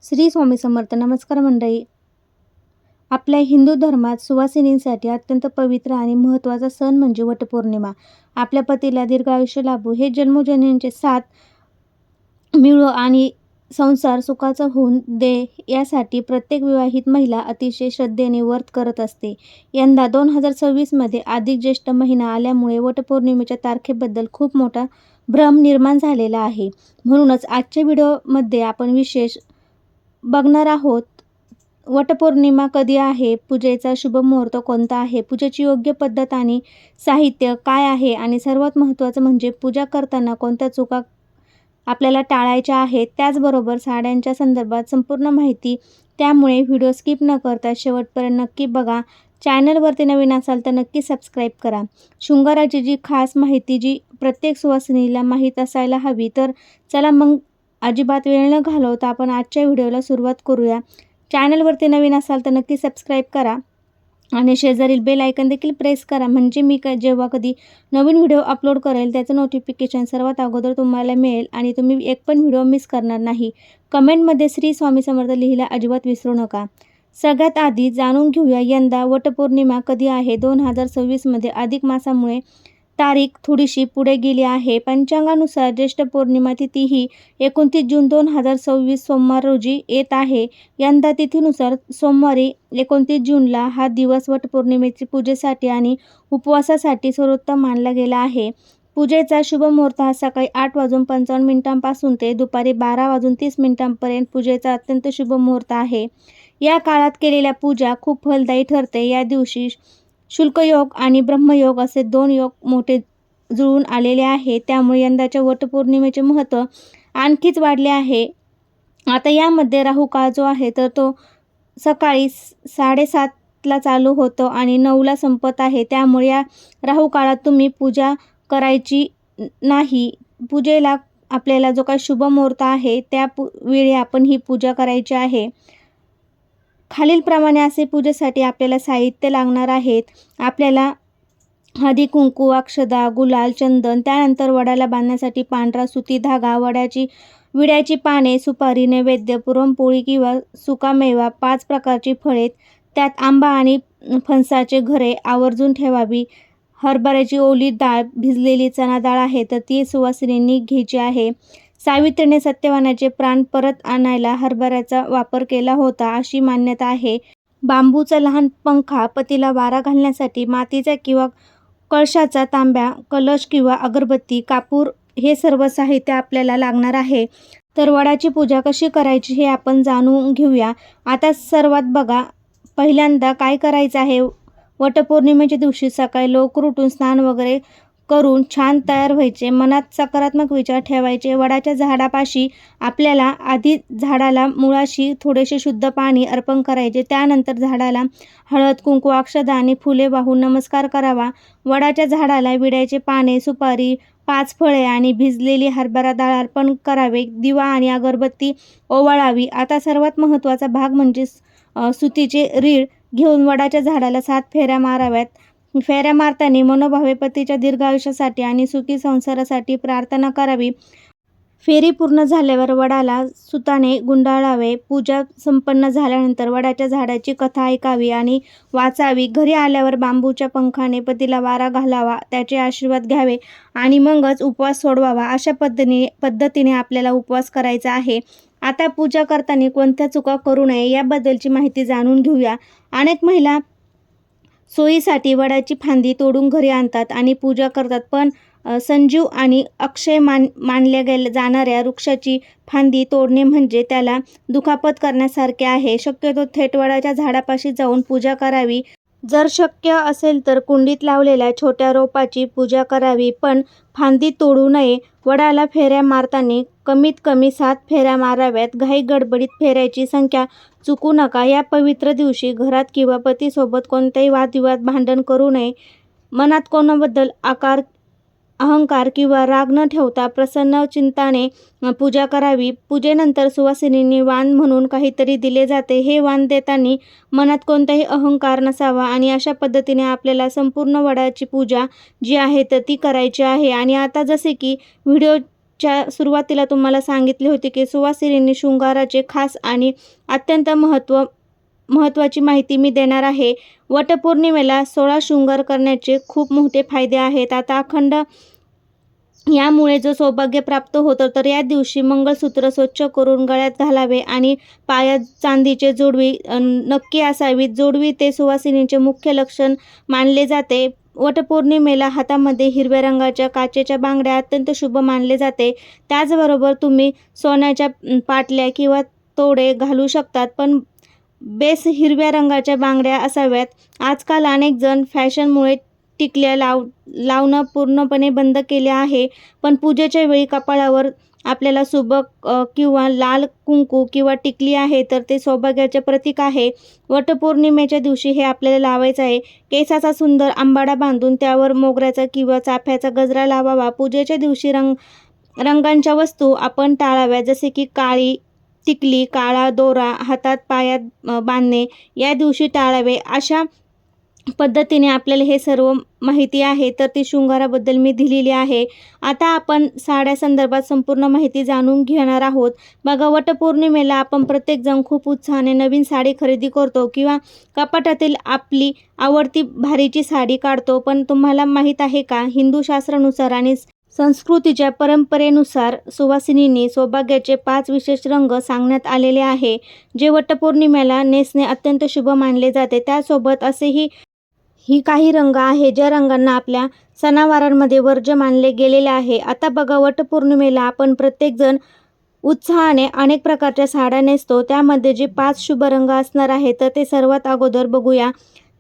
श्री स्वामी समर्थ. नमस्कार मंडळी. आपल्या हिंदू धर्मात सुवासिनींसाठी अत्यंत पवित्र आणि महत्त्वाचा सण म्हणजे वटपौर्णिमा. आपल्या पतीला दीर्घायुष्य लाभो, हे जन्मोजन्मींचे साथ मिळो आणि संसार सुखाचा होऊन दे, यासाठी प्रत्येक विवाहित महिला अतिशय श्रद्धेने व्रत करत असते. यंदा 2026 मध्ये अधिक ज्येष्ठ महिना आल्यामुळे वटपौर्णिमेच्या तारखेबद्दल खूप मोठा भ्रम निर्माण झालेला आहे. म्हणूनच आजच्या व्हिडिओमध्ये आपण विशेष बघणार आहोत. वटपौर्णिमा कधी आहे, पूजेचा शुभ मुहूर्त कोणता आहे, पूजेची योग्य पद्धत आणि साहित्य काय आहे आणि सर्वात महत्त्वाचं म्हणजे पूजा करताना कोणत्या चुका आपल्याला टाळायच्या आहेत. त्याचबरोबर साड्यांच्या संदर्भात संपूर्ण माहिती. त्यामुळे व्हिडिओ स्किप न करता शेवटपर्यंत नक्की बघा. चॅनलवरती नवीन असाल तर नक्की सबस्क्राईब करा. शृंगाराची जी खास माहिती जी प्रत्येक सुवासिनीला माहीत असायला हवी. तर चला मग अजिबात वेळ न घालवता आपण आजच्या व्हिडिओला सुरुवात करूया. चॅनलवरती नवीन असाल तर नक्की सबस्क्राईब करा आणि शेजारील बेल आयकन देखील प्रेस करा, म्हणजे मी जेव्हा कधी नवीन व्हिडिओ अपलोड करेल त्याचं नोटिफिकेशन सर्वात अगोदर तुम्हाला मिळेल आणि तुम्ही एक पण व्हिडिओ मिस करणार नाही. कमेंटमध्ये श्री स्वामी समर्थ लिहायला अजिबात विसरू नका. सगळ्यात आधी जाणून घेऊया यंदा वटपौर्णिमा कधी आहे. 2026 मध्ये अधिक मासामुळे तारीख थोडीशी पुढे गेली आहे. पंचांगानुसार ज्येष्ठ पौर्णिमा तिथी ही 29 जून 2026 सोमवार रोजी येत आहे. यंदा तिथीनुसार सोमवारी 29 जूनला हा दिवस वटपौर्णिमेची पूजेसाठी आणि उपवासासाठी सर्वोत्तम मानला गेला आहे. पूजेचा शुभ मुहूर्त हा सकाळी 8:55 ते दुपारी 12:30 पूजेचा अत्यंत शुभ मुहूर्त आहे. या काळात केलेल्या पूजा खूप फलदायी ठरते. या दिवशी शुल्कयोग आणि ब्रह्मयोग असे दोन योग मोठे जुळून आलेले आहे. त्यामुळे यंदाच्या वटपौर्णिमेचे महत्त्व आणखीच वाढले आहे. आता यामध्ये राहू काळ जो आहे तर तो सकाळी 7:30ला चालू होतो आणि 9ला संपत आहे. त्यामुळे या राहू काळात तुम्ही पूजा करायची नाही. पूजेला आपल्याला जो काही शुभ मुहूर्त आहे त्या वेळी आपण ही पूजा करायची आहे. खालीलप्रमाणे असे पूजेसाठी आपल्याला साहित्य लागणार आहेत. आपल्याला हळदी कुंकू, अक्षदा, गुलाल, चंदन, त्यानंतर वडाला बांधण्यासाठी पांढरा सुती धागा, विड्याची पाने, सुपारी, नैवेद्य, पुरणपोळी किंवा सुकामेवा, 5 प्रकारची फळे, त्यात आंबा आणि फणसाचे घरे आवर्जून ठेवावी. हरभऱ्याची ओली डाळ, भिजलेली चणा डाळ आहे तर ती सुवासिनींनी घ्यायची आहे. सावित्रीने सत्यवानाचे प्राण परत आणायला हरभऱ्याचा वापर केला होता अशी मान्यता आहे. बांबूचा लहान पंखा, पतीला वारा घालण्यासाठी मातीचा किंवा कळशाचा तांब्या, कलश किंवा अगरबत्ती, कापूर हे सर्व साहित्य आपल्याला लागणार आहे. तर वडाची पूजा कशी करायची हे आपण जाणून घेऊया. आता सर्वात बघा, पहिल्यांदा काय करायचं आहे. वटपौर्णिमेच्या दिवशी सकाळी लवकर उठून स्नान वगैरे करून छान तयार व्हायचे. मनात सकारात्मक विचार ठेवायचे. वडाच्या झाडापाशी आपल्याला आधी झाडाला मुळाशी थोडेसे शुद्ध पाणी अर्पण करायचे. त्यानंतर झाडाला हळद, कुंकू, अक्षदा आणि फुले वाहून नमस्कार करावा. वडाच्या झाडाला विड्याचे पाने, सुपारी, 5 फळे आणि भिजलेली हरभरा डाळ अर्पण करावे. दिवा आणि अगरबत्ती ओवाळावी. आता सर्वात महत्त्वाचा भाग म्हणजे सुतीचे रीळ घेऊन वडाच्या झाडाला 7 फेऱ्या माराव्यात. फेऱ्या मारताना मनोभावे पतीच्या दीर्घायुष्यासाठी आणि सुखी संसारासाठी प्रार्थना करावी. फेरी पूर्ण झाल्यावर वडाला सुताने गुंडाळावे. पूजा संपन्न झाल्यानंतर वडाच्या झाडाची कथा ऐकावी आणि वाचावी. घरी आल्यावर बांबूच्या पंखाने पतीला वारा घालावा, त्याचे आशीर्वाद घ्यावे आणि मगच उपवास सोडवावा. अशा पद्धतीने आपल्याला उपवास करायचा आहे. आता पूजा करताना कोणत्या चुका करू नये याबद्दलची माहिती जाणून घेऊया. अनेक महिला सोयीसाठी वडाची फांदी तोडून घरी आणतात आणि पूजा करतात, पण संजीव आणि अक्षय मानल्या जाणाऱ्या वृक्षाची फांदी तोडणे म्हणजे त्याला दुखापत करण्यासारखे आहे. शक्यतो थेट वडाच्या झाडापाशी जाऊन पूजा करावी. जर शक्य असेल तर कुंडीत लावलेल्या छोट्या रोपाची पूजा करावी, पण फांदी तोडू नये. वडाला फेऱ्या मारताना कमीत कमी 7 फेऱ्या माराव्यात. घाई गडबडीत फेऱ्याची संख्या चुकू नका. या पवित्र दिवशी घरात किंवा पतीसोबत कोणताही वादविवाद, भांडण करू नये. मनात कोणाबद्दल अहंकार किंवा राग न ठेवता प्रसन्न चित्ताने पूजा करावी. पूजेनंतर सुवासिनींनी वाण म्हणून काहीतरी दिले जाते. हे वाण देताना मनात कोणताही अहंकार नसावा आणि अशा पद्धतीने आपल्याला संपूर्ण वडाची पूजा जी आहे तर ती करायची आहे. आणि आता जसे की व्हिडिओ व्हिडिओच्या सुरुवातीला तुम्हाला सांगितले होते की सुवासिनींनी शृंगाराचे खास आणि अत्यंत महत्त्वाची माहिती मी देणार आहे. वटपौर्णिमेला 16 शृंगार करण्याचे खूप मोठे फायदे आहेत. आता अखंड यामुळे जो सौभाग्य प्राप्त होतं, तर या दिवशी मंगळसूत्र स्वच्छ करून गळ्यात घालावे आणि पायात चांदीचे जोडवी नक्की असावी. जोडवी ते सुवासिनीचे मुख्य लक्षण मानले जाते. वटपौर्णिमेला हातामध्ये हिरव्या रंगाच्या काचेच्या बांगड्या अत्यंत शुभ मानले जाते. त्याचबरोबर तुम्ही सोन्याच्या पाटल्या किंवा तोडे घालू शकतात, पण बेस हिरव्या रंगाच्या बांगड्या असाव्यात. आजकाल अनेक जण फॅशनमुळे टिकल्या लावणं पूर्णपणे बंद केले आहे, पण पूजेच्या वेळी कपाळावर आपल्याला सुबक किंवा लाल कुंकू किंवा टिकली आहे, तर ते सौभाग्याचे प्रतीक आहे. वटपौर्णिमेच्या दिवशी हे आपल्याला लावायचं आहे. केसाचा सुंदर अंबाडा बांधून त्यावर मोगऱ्याचा किंवा चाफ्याचा गजरा लावावा. पूजेच्या दिवशी रंगांच्या वस्तू आपण टाळाव्या, जसे की काळी टिकली, काळा दोरा हातात पायात बांधणे या दिवशी टाळावे. अशा पद्धतीने आपल्याला हे सर्व माहिती आहे, तर ती शृंगाराबद्दल मी दिलेली आहे. आता आपण साड्यासंदर्भात संपूर्ण माहिती जाणून घेणार आहोत. बघा, वटपौर्णिमेला आपण प्रत्येकजण खूप उत्साहाने नवीन साडी खरेदी करतो किंवा कपाटातील आपली आवडती भारीची साडी काढतो. पण तुम्हाला माहीत आहे का, हिंदू शास्त्रानुसार आणि संस्कृतीच्या परंपरेनुसार सुवासिनींनी सौभाग्याचे 5 विशेष रंग सांगण्यात आलेले आहे, जे वटपौर्णिमेला नेसणे अत्यंत शुभ मानले जाते. त्यासोबत असेही काही रंग आहे ज्या रंगांना आपल्या सणावारांमध्ये वर्ज्य मानले गेलेले आहे. आता बघा, वटपौर्णिमेला आपण प्रत्येकजण उत्साहाने अनेक प्रकारच्या साड्या नेसतो. त्यामध्ये जे 5 शुभ रंग असणार आहे, तर ते सर्वात अगोदर बघूया.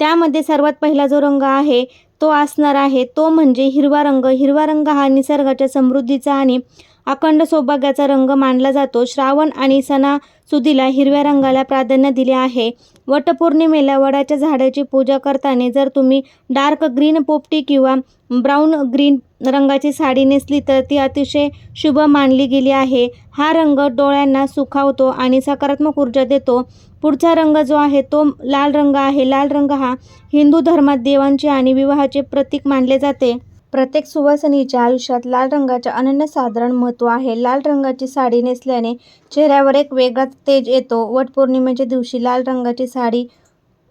त्यामध्ये सर्वात पहिला जो रंग आहे तो असणार आहे तो म्हणजे हिरवा रंग. हिरवा रंग हा निसर्गाच्या समृद्धीचा आणि अखंड सौभाग्याचा रंग मानला जातो. श्रावण आणि सणासुदीला हिरव्या रंगाला प्राधान्य दिले आहे. वटपौर्णिमेला वडाच्या झाडाची पूजा करताना जर तुम्ही डार्क ग्रीन पोपटी किंवा ब्राऊन ग्रीन रंगाची साडी नेसली, तर ती अतिशय शुभ मानली गेली आहे. हा रंग डोळ्यांना सुखावतो आणि सकारात्मक ऊर्जा देतो. पुढचा रंग जो आहे तो लाल रंग आहे. लाल रंग हा हिंदू धर्मात देवांचे आणि विवाहाचे प्रतीक मानले जाते. प्रत्येक सुवासिनीच्या आयुष्यात लाल रंगाचे अनन्यसाधारण महत्त्व आहे. लाल रंगाची साडी नेसल्याने चेहऱ्यावर एक वेगळाच तेज येतो. वटपौर्णिमेच्या दिवशी लाल रंगाची साडी,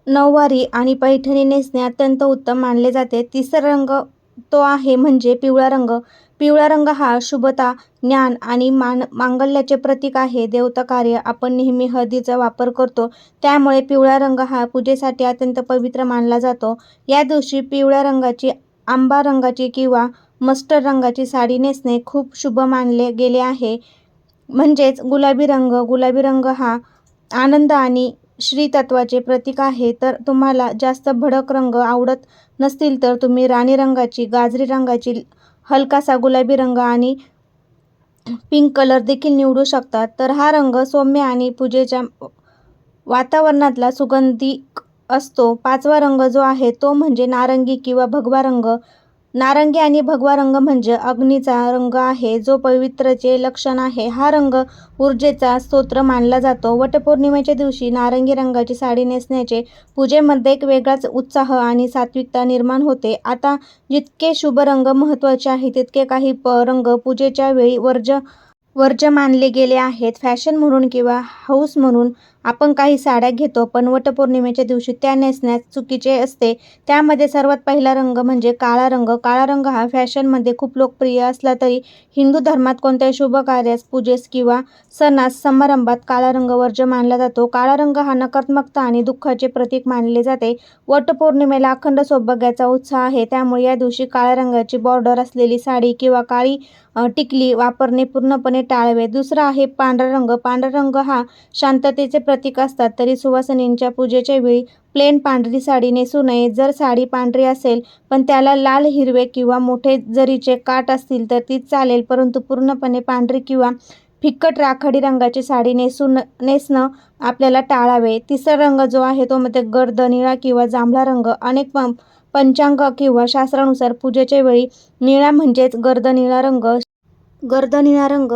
नऊवारी आणि पैठणी नेसणे अत्यंत उत्तम मानले जाते. तिसरा रंग तो आहे म्हणजे पिवळा रंग. पिवळा रंग हा शुभता, ज्ञान आणि मांगल्याचे प्रतीक आहे. देवताकार्य आपण नेहमी हळदीचा वापर करतो, त्यामुळे पिवळा रंग हा पूजेसाठी अत्यंत पवित्र मानला जातो. या दिवशी पिवळ्या रंगाची, आंबा रंगाची किंवा मस्टर्ड रंगाची साडी नेसणे खूप शुभ मानले गेले आहे. म्हणजेच गुलाबी रंग. गुलाबी रंग हा आनंद आणि श्रीतत्वाचे प्रतीक आहे. तर तुम्हाला जास्त भडक रंग आवडत नसतील, तर तुम्ही राणी रंगाची, गाजरी रंगाची, हलकासा गुलाबी रंग आणि पिंक कलर देखील निवडू शकतात. तर हा रंग सौम्य आणि पूजेच्या वातावरणातला सुगंधिक असतो. 5वा रंग जो आहे तो म्हणजे नारंगी किंवा भगवा रंग. नारंगी आणि भगवा रंग म्हणजे अग्नीचा रंग आहे, जो पवित्रतेचे लक्षण आहे. हा रंग ऊर्जेचा स्रोत मानला जातो. वटपौर्णिमेच्या दिवशी नारंगी रंगाची साडी नेसण्याचे पूजेमध्ये एक वेगळाच उत्साह आणि सात्विकता निर्माण होते. आता जितके शुभ रंग महत्त्वाचे आहेत, तितके काही रंग पूजेच्या वेळी वर्ज्य मानले गेले आहेत. फॅशन म्हणून किंवा हौस म्हणून आपण काही साड्या घेतो, पण वटपौर्णिमेच्या दिवशी त्या नेसण्यास चुकीचे असते. त्यामध्ये सर्वात पहिला रंग म्हणजे काळा रंग. काळा रंग हा फॅशनमध्ये खूप लोकप्रिय असला तरी हिंदू धर्मात कोणत्याही शुभ कार्यास, पूजेस किंवा सणास समारंभात काळा रंग वर्ज्य मानला जातो. काळा रंग हा नकारात्मकता आणि दुःखाचे प्रतीक मानले जाते. वटपौर्णिमेला अखंड सौभाग्याचा उत्साह आहे, त्यामुळे या दिवशी काळ्या रंगाची बॉर्डर असलेली साडी किंवा काळी टिकली वापरणे पूर्णपणे टाळावे. दुसरा आहे पांढरा रंग. पांढरा रंग हा शांततेचे प्रतीक असतात, तरी सुवासिनींच्या पूजेच्या वेळी प्लेन पांढरी साडी नेसू नये. जर साडी पांढरी असेल पण त्याला लाल, हिरवे किंवा मोठे जरीचे काठ असतील, तर ती चालेल, परंतु पूर्णपणे पांढरी किंवा फिक्कट राखाडी रंगाची साडी नेसणं आपल्याला टाळावे. तिसरा रंग जो आहे तो म्हणजे गर्द निळा किंवा जांभळा रंग. अनेक पंचांग किंवा शास्त्रानुसार पूजेच्या वेळी निळा म्हणजेच गर्द निळा रंग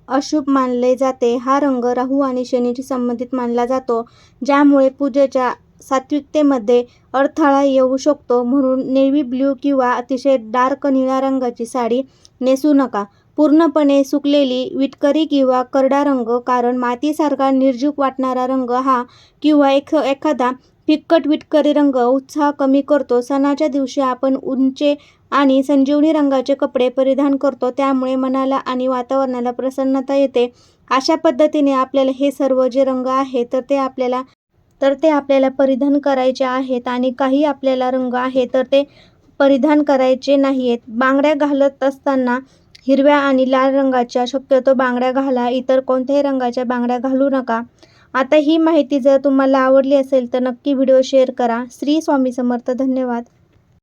अशुभ मानले जाते. हा रंग राहू आणि शनीशी संबंधित मानला जातो, ज्यामुळे पूजेच्या सात्विकतेमध्ये अडथळा येऊ शकतो. म्हणून नेव्ही ब्ल्यू किंवा अतिशय डार्क निळ्या रंगाची साडी नेसू नका. पूर्णपणे सुकलेली विटकरी किंवा करडा रंग, कारण मातीसारखा निर्जीव वाटणारा रंग हा किंवा एखादा फिक्कट विटकरी रंग उत्साह कमी करतो. सणाच्या दिवशी आपण उंचे आणि संजीवनी रंगाचे कपडे परिधान करतो, त्यामुळे मनाला आणि वातावरणाला प्रसन्नता येते. अशा पद्धतीने आपल्याला हे सर्व जे रंग आहेत तर ते आपल्याला परिधान करायचे आहेत आणि काही आपल्याला रंग आहे तर ते परिधान करायचे नाहीत. बांगड्या घालत असताना हिरव्या आणि लाल रंगाच्या शक्यतो बांगड्या घाला, इतर कोणत्याही रंगाच्या बांगड्या घालू नका. आता ही माहिती जर तुम्हाला आवडली असेल तर नक्की व्हिडिओ शेअर करा. श्री स्वामी समर्थ. धन्यवाद.